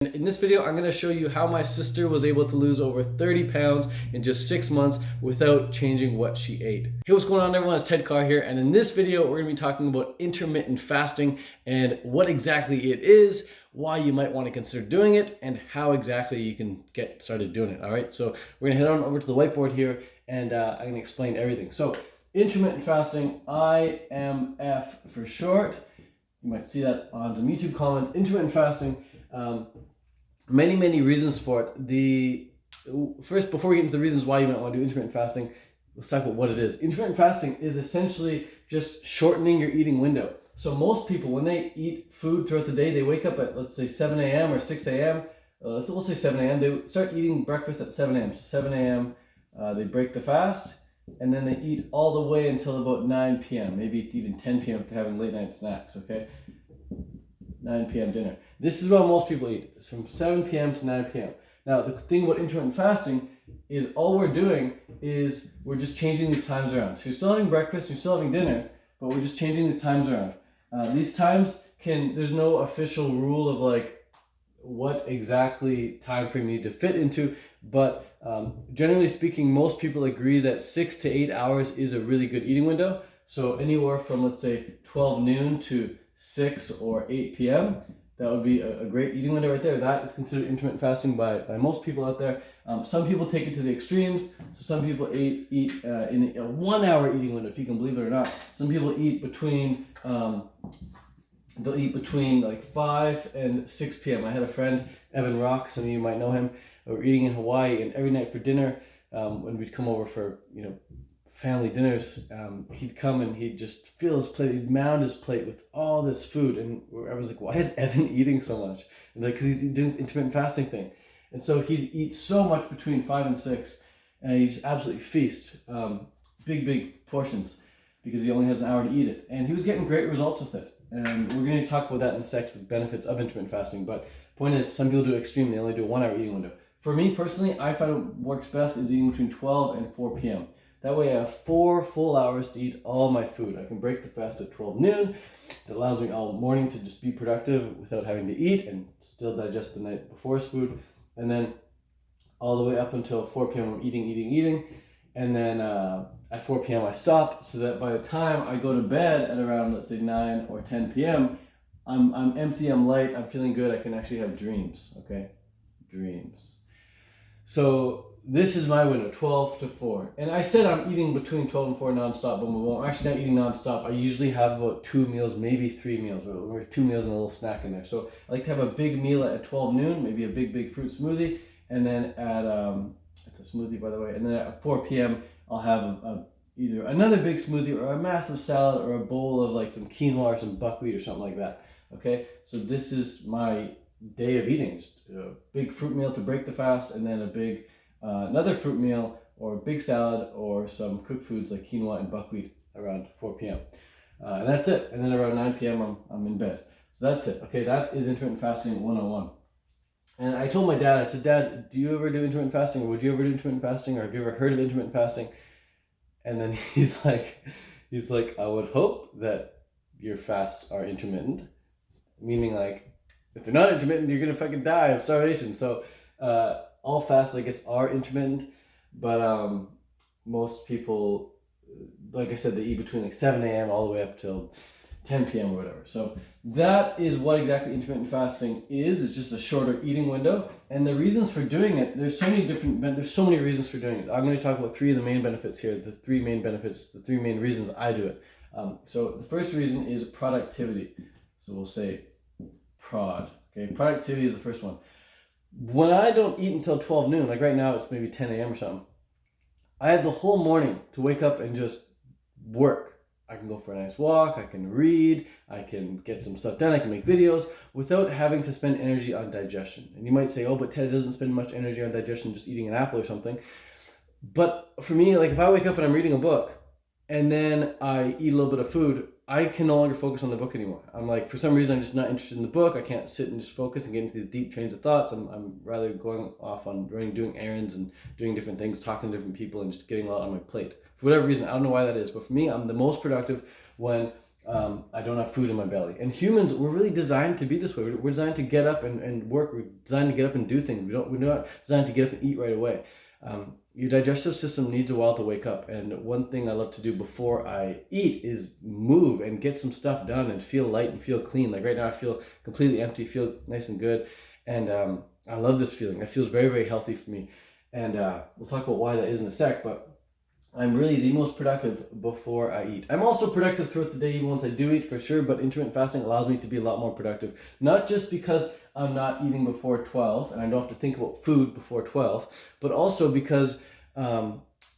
In this video, I'm going to show you how my sister was able to lose over 30 pounds in just 6 months without changing what she ate. Hey, what's going on everyone? It's Ted Carr here, and in this video, we're going to be talking about intermittent fasting and what exactly it is, why you might want to consider doing it, and how exactly you can get started doing it. All right, so we're going to head on over to the whiteboard here, and I'm going to explain everything. So intermittent fasting, IMF for short. You might see that on some YouTube comments. Intermittent fasting. Many reasons for it. First, before we get into the reasons why you might want to do intermittent fasting, let's talk about what it is. Intermittent fasting is essentially just shortening your eating window. So most people, when they eat food throughout the day, they wake up at, let's say, 7 a.m. or 6 a.m. We'll say 7 a.m. They start eating breakfast at 7 a.m. So 7 a.m. They break the fast, and then they eat all the way until about 9 p.m. Maybe even 10 p.m. if they're having late night snacks, okay? 9 p.m. dinner. This is what most people eat. It's from 7 p.m. to 9 p.m. Now, the thing about intermittent fasting is all we're doing is we're just changing these times around. So you're still having breakfast, you're still having dinner, but we're just changing these times around. These times there's no official rule of like what exactly time frame you need to fit into, but generally speaking, most people agree that 6 to 8 hours is a really good eating window. So anywhere from, let's say, 12 noon to 6 or 8 p.m. That would be a great eating window right there. That is considered intermittent fasting by most people out there. Some people take it to the extremes. So some people eat in a 1 hour eating window, if you can believe it or not. Some people eat between, they'll eat between like 5 and 6 p.m. I had a friend, Evan Rock, some of you might know him. We were eating in Hawaii, and every night for dinner, when we'd come over for, family dinners, he'd come and he'd just fill his plate, he'd mound his plate with all this food, and everyone's like, why is Evan eating so much? And like, because he's doing this intermittent fasting thing. And so he'd eat so much between 5 and 6, and he'd just absolutely feast, big portions, because he only has an hour to eat it. And he was getting great results with it. And we're going to talk about that in a sec, the benefits of intermittent fasting. But point is, some people do extreme, they only do a 1 hour eating window. For me personally, I find what works best is eating between 12 and 4 p.m. That way I have 4 full hours to eat all my food. I can break the fast at 12 noon. That allows me all morning to just be productive without having to eat and still digest the night before's food. And then all the way up until 4 p.m. I'm eating. And then at 4 p.m. I stop, so that by the time I go to bed at around, let's say, 9 or 10 p.m., I'm empty, I'm light, I'm feeling good, I can actually have dreams, okay? Dreams. So this is my window, 12 to 4. And I said I'm eating between 12 and 4 nonstop, but I'm actually not eating nonstop. I usually have about 2 meals, maybe 3 meals, or 2 meals and a little snack in there. So I like to have a big meal at 12 noon, maybe a big fruit smoothie. And then at, it's a smoothie by the way, and then at 4 p.m. I'll have either another big smoothie or a massive salad or a bowl of like some quinoa or some buckwheat or something like that. Okay, so this is my day of eating. Just a big fruit meal to break the fast, and then a big another fruit meal or a big salad or some cooked foods like quinoa and buckwheat around 4 p.m. And that's it. And then around 9 p.m. I'm in bed. So that's it. Okay, that is intermittent fasting 101. And I told my dad, I said, Dad, do you ever do intermittent fasting, or would you ever do intermittent fasting, or have you ever heard of intermittent fasting? And then he's like, I would hope that your fasts are intermittent, meaning like, if they're not intermittent, you're gonna fucking die of starvation. So all fasts, I guess, are intermittent, but most people, like I said, they eat between like 7 a.m. all the way up till 10 p.m. or whatever. So that is what exactly intermittent fasting is. It's just a shorter eating window. And the reasons for doing it, there's so many reasons for doing it. I'm going to talk about 3 of the main benefits here, the 3 main benefits, the 3 main reasons I do it. So the first reason is productivity. So we'll say prod. Okay, productivity is the first one. When I don't eat until 12 noon, like right now it's maybe 10 a.m. or something, I have the whole morning to wake up and just work. I can go for a nice walk, I can read, I can get some stuff done, I can make videos without having to spend energy on digestion. And you might say, oh, but Ted doesn't spend much energy on digestion just eating an apple or something. But for me, like if I wake up and I'm reading a book and then I eat a little bit of food, I can no longer focus on the book anymore. I'm like, for some reason, I'm just not interested in the book. I can't sit and just focus and get into these deep trains of thoughts. I'm rather going off on running, doing errands and doing different things, talking to different people and just getting a lot on my plate. For whatever reason, I don't know why that is, but for me, I'm the most productive when I don't have food in my belly. And humans, we're really designed to be this way. We're designed to get up and work. We're designed to get up and do things. We're not designed to get up and eat right away. Your digestive system needs a while to wake up. And one thing I love to do before I eat is move and get some stuff done and feel light and feel clean. Like right now I feel completely empty, feel nice and good. And I love this feeling. It feels very, very healthy for me. And we'll talk about why that is in a sec, but I'm really the most productive before I eat. I'm also productive throughout the day, even once I do eat, for sure, but intermittent fasting allows me to be a lot more productive. Not just because I'm not eating before 12 and I don't have to think about food before 12, but also because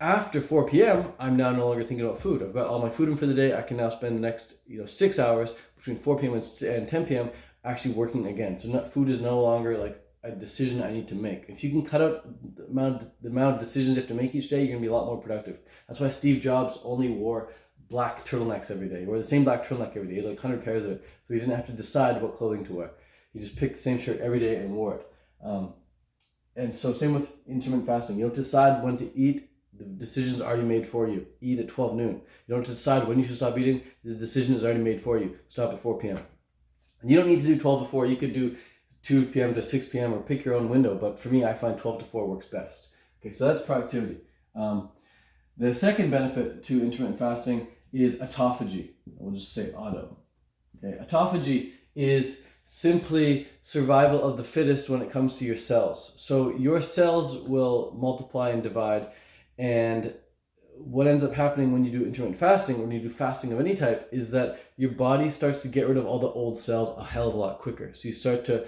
after 4 p.m., I'm now no longer thinking about food. I've got all my food in for the day. I can now spend the next 6 hours between 4 p.m. and 10 p.m. actually working again. So food is no longer like a decision I need to make. If you can cut out the amount of decisions you have to make each day, you're gonna be a lot more productive. That's why Steve Jobs only wore black turtlenecks every day. He wore the same black turtleneck every day. He had like 100 pairs of it, so he didn't have to decide what clothing to wear. He just picked the same shirt every day and wore it. And so same with intermittent fasting. You don't decide when to eat. The decision's already made for you. Eat at 12 noon. You don't decide when you should stop eating. The decision is already made for you. Stop at 4 p.m. And you don't need to do 12 to 4. You could do 2 p.m. to 6 p.m. or pick your own window. But for me, I find 12 to 4 works best. Okay, so that's productivity. The second benefit to intermittent fasting is autophagy. We'll just say auto. Okay, autophagy is simply survival of the fittest when it comes to your cells. So your cells will multiply and divide, and what ends up happening when you do intermittent fasting, when you do fasting of any type, is that your body starts to get rid of all the old cells a hell of a lot quicker. So you start to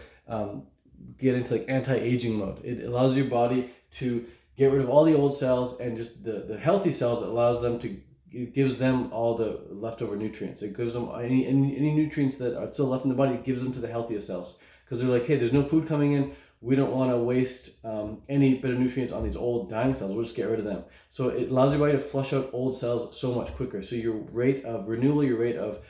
get into like anti-aging mode. It allows your body to get rid of all the old cells, and just the healthy cells, it allows them to, it gives them all the leftover nutrients. It gives them any nutrients that are still left in the body, it gives them to the healthiest cells. Because they're like, hey, there's no food coming in. We don't want to waste any bit of nutrients on these old dying cells. We'll just get rid of them. So it allows your body to flush out old cells so much quicker. So your rate of renewal, your rate of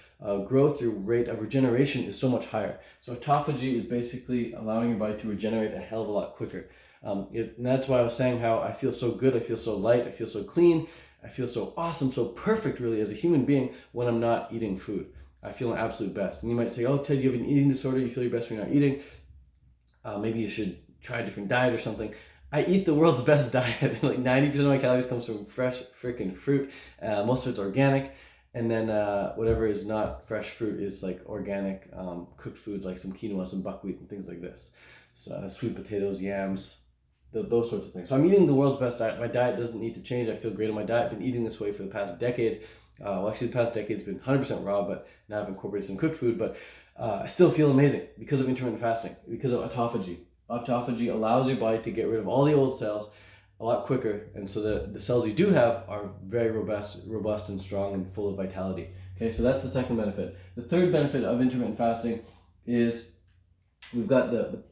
growth, your rate of regeneration is so much higher. So autophagy is basically allowing your body to regenerate a hell of a lot quicker. And that's why I was saying how I feel so good, I feel so light, I feel so clean, I feel so awesome, so perfect really as a human being when I'm not eating food. I feel an absolute best. And you might say, oh Ted, you have an eating disorder, you feel your best when you're not eating. Maybe you should try a different diet or something. I eat the world's best diet. Like 90% of my calories comes from fresh freaking fruit. Most of it's organic. And then whatever is not fresh fruit is like organic cooked food, like some quinoa, some buckwheat, and things like this. So sweet potatoes, yams, those sorts of things. So I'm eating the world's best diet. My diet doesn't need to change. I feel great on my diet. I've been eating this way for the past decade. Well, actually the past decade's been 100% raw, but now I've incorporated some cooked food. But I still feel amazing because of intermittent fasting, because of autophagy. Autophagy allows your body to get rid of all the old cells a lot quicker, and so the cells you do have are very robust and strong and full of vitality. Okay, so that's the second benefit. The third benefit of intermittent fasting is we've got the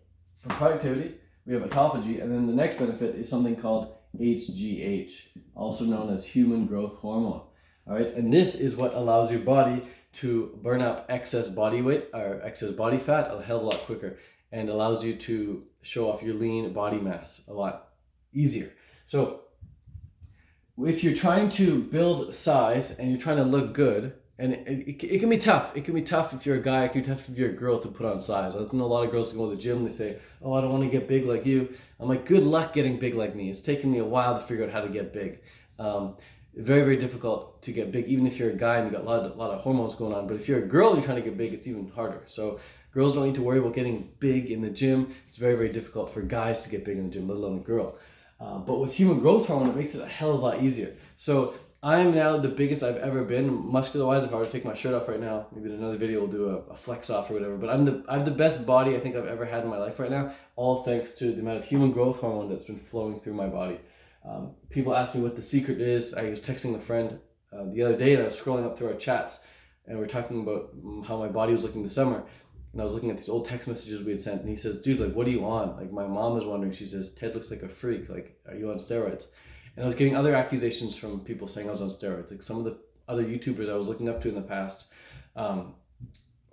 productivity, we have autophagy, and then the next benefit is something called HGH, also known as human growth hormone. All right, and this is what allows your body to burn up excess body weight or excess body fat a hell of a lot quicker, and allows you to show off your lean body mass a lot easier. So if you're trying to build size and you're trying to look good, and it can be tough. It can be tough if you're a guy, it can be tough if you're a girl to put on size. I know a lot of girls go to the gym, they say, oh, I don't want to get big like you. I'm like, good luck getting big like me. It's taken me a while to figure out how to get big. Very, very difficult to get big, even if you're a guy and you've got a lot of hormones going on. But if you're a girl and you're trying to get big, it's even harder. So girls don't need to worry about getting big in the gym. It's very, very difficult for guys to get big in the gym, let alone a girl. But with human growth hormone, it makes it a hell of a lot easier. So I'm now the biggest I've ever been, muscular-wise. If I were to take my shirt off right now, maybe in another video we'll do a flex off or whatever. But I have the best body I think I've ever had in my life right now, all thanks to the amount of human growth hormone that's been flowing through my body. People ask me what the secret is. I was texting a friend the other day, and I was scrolling up through our chats, and we were talking about how my body was looking this summer. And I was looking at these old text messages we had sent, and he says, dude, like, what are you on? Like, my mom is wondering, she says, Ted looks like a freak. Like, are you on steroids? And I was getting other accusations from people saying I was on steroids. Like, some of the other YouTubers I was looking up to in the past, I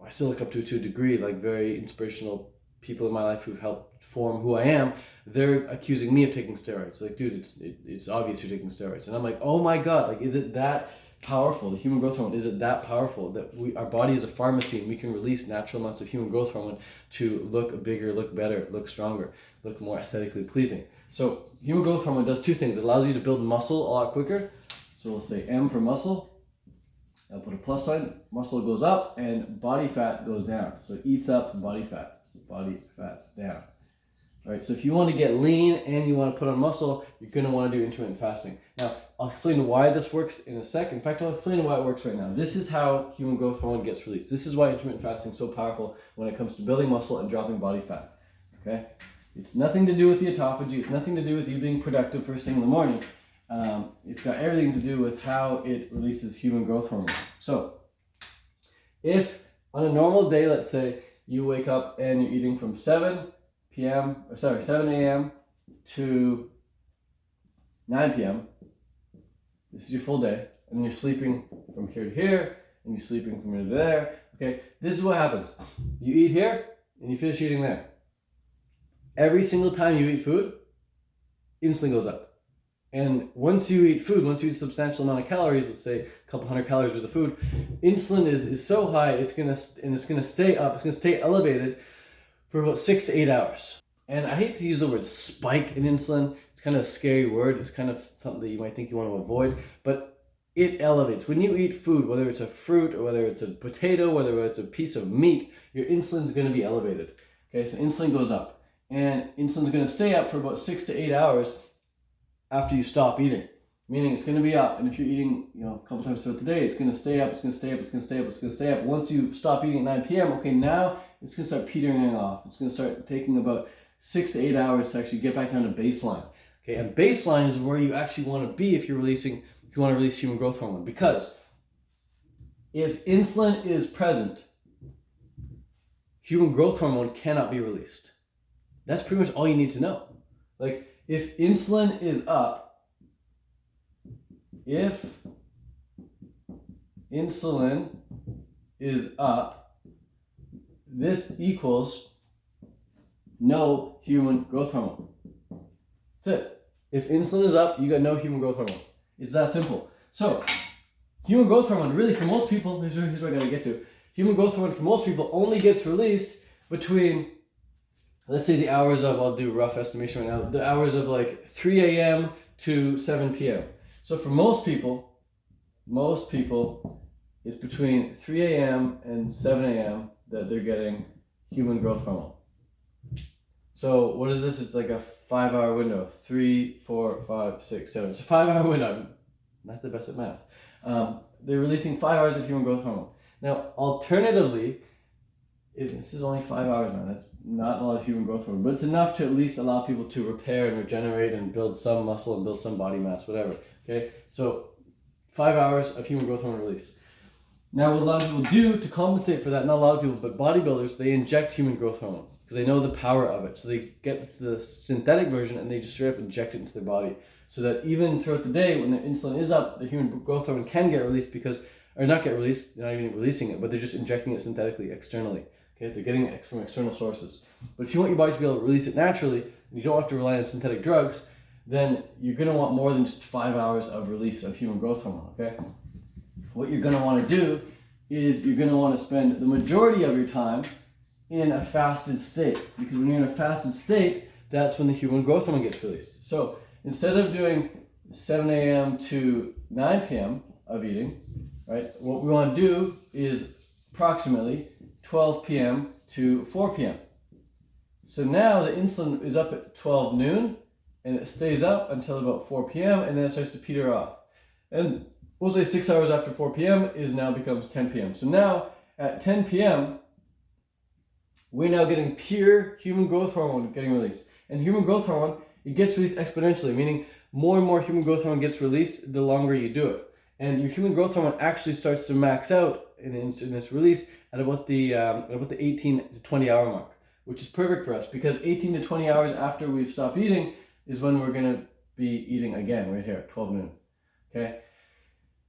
still look up to a degree, like very inspirational people in my life who've helped form who I am. They're accusing me of taking steroids. Like, dude, it's obvious you're taking steroids. And I'm like, oh my God, like, is it that powerful? The human growth hormone, is it that powerful that our body is a pharmacy and we can release natural amounts of human growth hormone to look bigger, look better, look stronger, look more aesthetically pleasing? So human growth hormone does two things. It allows you to build muscle a lot quicker. So we'll say M for muscle. I'll put a plus sign. Muscle goes up and body fat goes down. So it eats up body fat. Body fat down. All right, so if you want to get lean and you want to put on muscle, you're going to want to do intermittent fasting. Now, I'll explain why this works in a sec. In fact, I'll explain why it works right now. This is how human growth hormone gets released. This is why intermittent fasting is so powerful when it comes to building muscle and dropping body fat. Okay? It's nothing to do with the autophagy. It's nothing to do with you being productive first thing in the morning. It's got everything to do with how it releases human growth hormone. So, if on a normal day, let's say you wake up and you're eating from 7 a.m. to 9 p.m. This is your full day, and you're sleeping from here to here, and you're sleeping from here to there. Okay, this is what happens. You eat here, and you finish eating there. Every single time you eat food, insulin goes up. And once you eat food, once you eat a substantial amount of calories, let's say a couple hundred calories worth of food, insulin is so high, it's gonna stay up, it's gonna stay elevated for about 6 to 8 hours. And I hate to use the word spike in insulin. It's kind of a scary word. It's kind of something that you might think you want to avoid, but it elevates. When you eat food, whether it's a fruit or whether it's a potato, whether it's a piece of meat, your insulin's going to be elevated. Okay, so insulin goes up, and insulin's going to stay up for about 6 to 8 hours after you stop eating. Meaning it's going to be up, and if you're eating, a couple times throughout the day, it's going to stay up, it's going to stay up, it's going to stay up, it's going to stay up. Once you stop eating at 9 p.m., okay, now it's going to start petering off. It's going to start taking about 6 to 8 hours to actually get back down to baseline. Okay, and baseline is where you actually want to be if you want to release human growth hormone. Because if insulin is present, human growth hormone cannot be released. That's pretty much all you need to know. Like, if insulin is up, this equals no human growth hormone. That's it. If insulin is up, you got no human growth hormone. It's that simple. So, human growth hormone, really for most people, here's where I gotta get to. Human growth hormone for most people only gets released between, let's say the hours of, I'll do rough estimation right now, the hours of like 3 a.m. to 7 p.m. So for most people, it's between 3 a.m. and 7 a.m. that they're getting human growth hormone. So what is this? It's like a 5-hour window. 3, 4, 5, 6, 7. It's a 5-hour window. I'm not the best at math. They're releasing 5 hours of human growth hormone. Now, alternatively, this is only 5 hours, man. That's not a lot of human growth hormone, but it's enough to at least allow people to repair and regenerate and build some muscle and build some body mass, whatever. Okay, so 5 hours of human growth hormone release. Now, what a lot of people do to compensate for that, not a lot of people, but bodybuilders, they inject human growth hormone because they know the power of it. So they get the synthetic version and they just straight up inject it into their body, so that even throughout the day when their insulin is up, the human growth hormone can get released or not get released, they're not even releasing it, but they're just injecting it synthetically externally. Okay, they're getting it from external sources. But if you want your body to be able to release it naturally, and you don't have to rely on synthetic drugs, then you're going to want more than just 5 hours of release of human growth hormone, okay? What you're going to want to do is you're going to want to spend the majority of your time in a fasted state. Because when you're in a fasted state, that's when the human growth hormone gets released. So instead of doing 7 a.m. to 9 p.m. of eating, right, what we want to do is approximately 12 p.m. to 4 p.m. So now the insulin is up at 12 noon, and it stays up until about 4 p.m. and then it starts to peter off. And we'll say 6 hours after 4 p.m. becomes 10 p.m. So now at 10 p.m., we're now getting pure human growth hormone getting released. And human growth hormone, it gets released exponentially, meaning more and more human growth hormone gets released the longer you do it. And your human growth hormone actually starts to max out in its release at about the 18 to 20 hour mark, which is perfect for us because 18 to 20 hours after we've stopped eating is when we're going to be eating again, right here at 12 noon. Okay?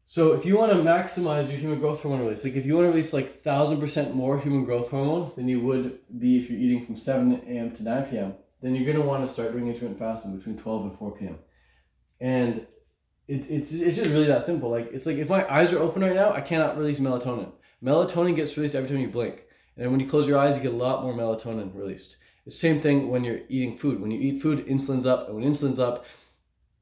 So if you want to maximize your human growth hormone release, like if you want to release like 1,000% more human growth hormone than you would be if you're eating from 7 a.m. to 9 p.m., then you're going to want to start doing intermittent fasting between 12 and 4 p.m. And it's just really that simple. Like, it's like if my eyes are open right now, I cannot release melatonin. Melatonin gets released every time you blink. And then when you close your eyes, you get a lot more melatonin released. It's the same thing when you're eating food. When you eat food, insulin's up. And when insulin's up,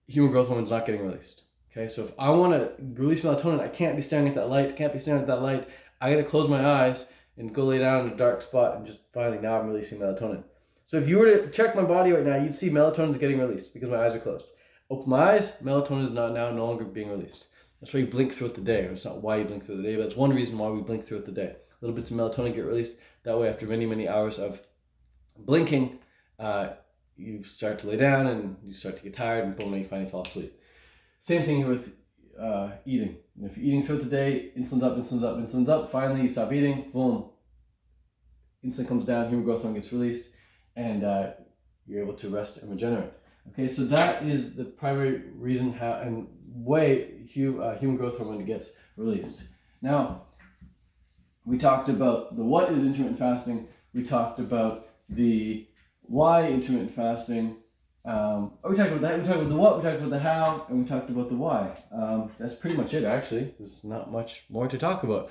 human growth hormone's not getting released. Okay, so if I want to release melatonin, I can't be staring at that light. I can't be staring at that light. I got to close my eyes and go lay down in a dark spot and just finally, now I'm releasing melatonin. So if you were to check my body right now, you'd see melatonin's getting released because my eyes are closed. Open my eyes, melatonin is no longer being released. That's why you blink throughout the day. Or it's not why you blink through the day, but it's one reason why we blink throughout the day. Little bits of melatonin get released. That way, after many, many hours of blinking, you start to lay down and you start to get tired, and boom, you finally fall asleep. Same thing here with eating. If you're eating throughout the day, insulin's up, insulin's up, insulin's up. Finally, you stop eating, boom, insulin comes down, human growth hormone gets released, and you're able to rest and regenerate. Okay, so that is the primary reason how and way human growth hormone gets released. Now, we talked about the what is intermittent fasting. We talked about the why intermittent fasting. We talked about that. We talked about the what. We talked about the how, and we talked about the why. That's pretty much it, actually. There's not much more to talk about.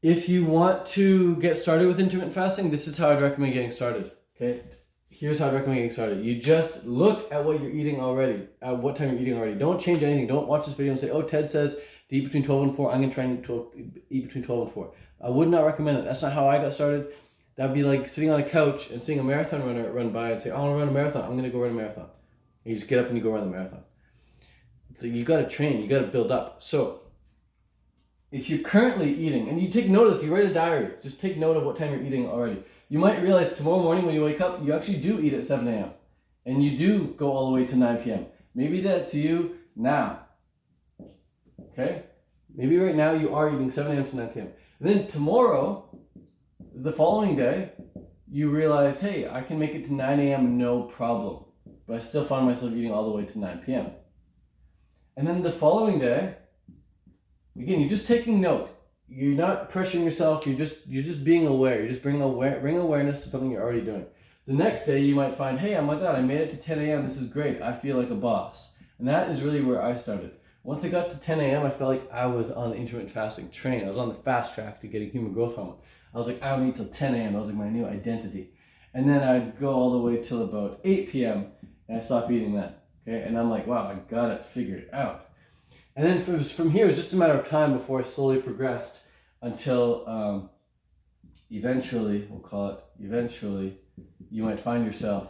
If you want to get started with intermittent fasting, this is how I'd recommend getting started. Okay, here's how I'd recommend getting started. You just look at what you're eating already, at what time you're eating already. Don't change anything. Don't watch this video and say, oh, Ted says to eat between 12 and 4. I'm going to try and eat between 12 and 4. I would not recommend it. That's not how I got started. That'd be like sitting on a couch and seeing a marathon runner run by and say, I want to run a marathon. I'm going to go run a marathon. And you just get up and you go run the marathon. So you got to train. You got to build up. So if you're currently eating, and you take note of this, you write a diary. Just take note of what time you're eating already. You might realize tomorrow morning when you wake up, you actually do eat at 7 a.m. And you do go all the way to 9 p.m. Maybe that's you now. Okay? Maybe right now you are eating 7 a.m. to 9 p.m. And then tomorrow, the following day, you realize, hey, I can make it to 9 a.m. no problem. But I still find myself eating all the way to 9 p.m. And then the following day, again, you're just taking note. You're not pressuring yourself. You're just being aware. You're just bring awareness to something you're already doing. The next day, you might find, hey, oh my God, I made it to 10 a.m. This is great. I feel like a boss. And that is really where I started. Once I got to 10 a.m., I felt like I was on the intermittent fasting train. I was on the fast track to getting human growth hormone. I was like, I don't eat till 10 a.m. That was like my new identity. And then I'd go all the way till about 8 p.m. and I stopped eating then. Okay, and I'm like, wow, I got it figured out. And then from here, it was just a matter of time before I slowly progressed until eventually, you might find yourself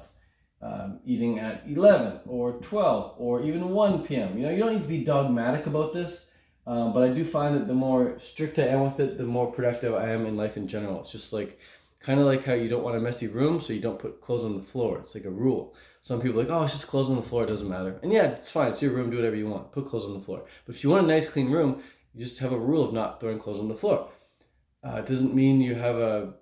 eating at 11 or 12 or even 1 p.m. You know, you don't need to be dogmatic about this, but I do find that the more strict I am with it, the more productive I am in life in general. It's just like, kind of like how you don't want a messy room, so you don't put clothes on the floor. It's like a rule. Some people are like, oh, it's just clothes on the floor, it doesn't matter. And yeah, it's fine, it's your room, do whatever you want. Put clothes on the floor. But if you want a nice, clean room, you just have a rule of not throwing clothes on the floor. It doesn't mean you have a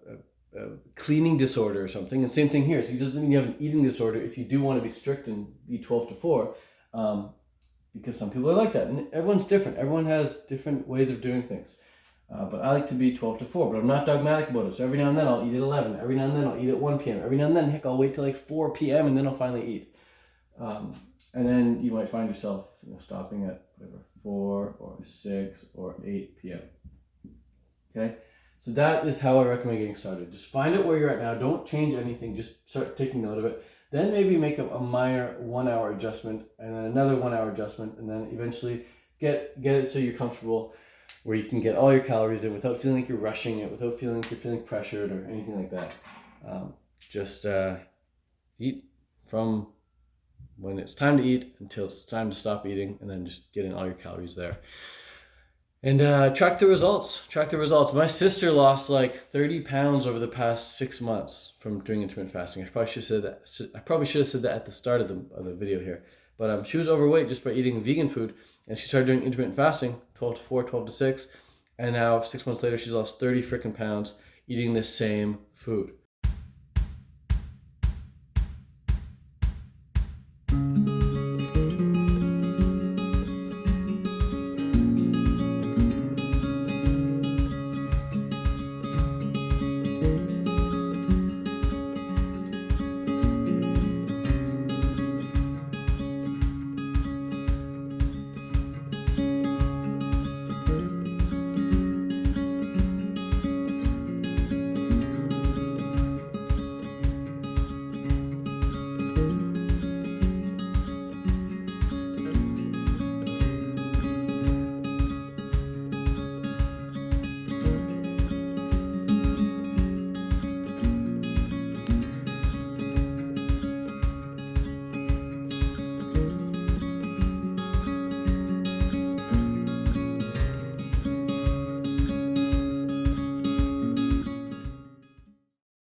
cleaning disorder or something. And same thing here. So it doesn't mean you have an eating disorder if you do want to be strict and eat 12 to 4, because some people are like that. And everyone's different. Everyone has different ways of doing things. But I like to be 12 to 4, but I'm not dogmatic about it. So every now and then I'll eat at 11. Every now and then I'll eat at 1 p.m. Every now and then, heck, I'll wait till like 4 p.m. and then I'll finally eat. And then you might find yourself, stopping at whatever, 4 or 6 or 8 p.m. Okay? So that is how I recommend getting started. Just find out where you're at now. Don't change anything. Just start taking note of it. Then maybe make a minor 1 hour adjustment and then another 1 hour adjustment, and then eventually get it so you're comfortable where you can get all your calories in without feeling like you're rushing it, without feeling like you're feeling pressured or anything like that. Just eat from when it's time to eat until it's time to stop eating, and then just get in all your calories there. And track the results. Track the results. My sister lost like 30 pounds over the past 6 months from doing intermittent fasting. I probably should have said that at the start of the video here. But she was overweight just by eating vegan food, and she started doing intermittent fasting, 12 to 4, 12 to 6, and now 6 months later she's lost 30 freaking pounds eating the same food.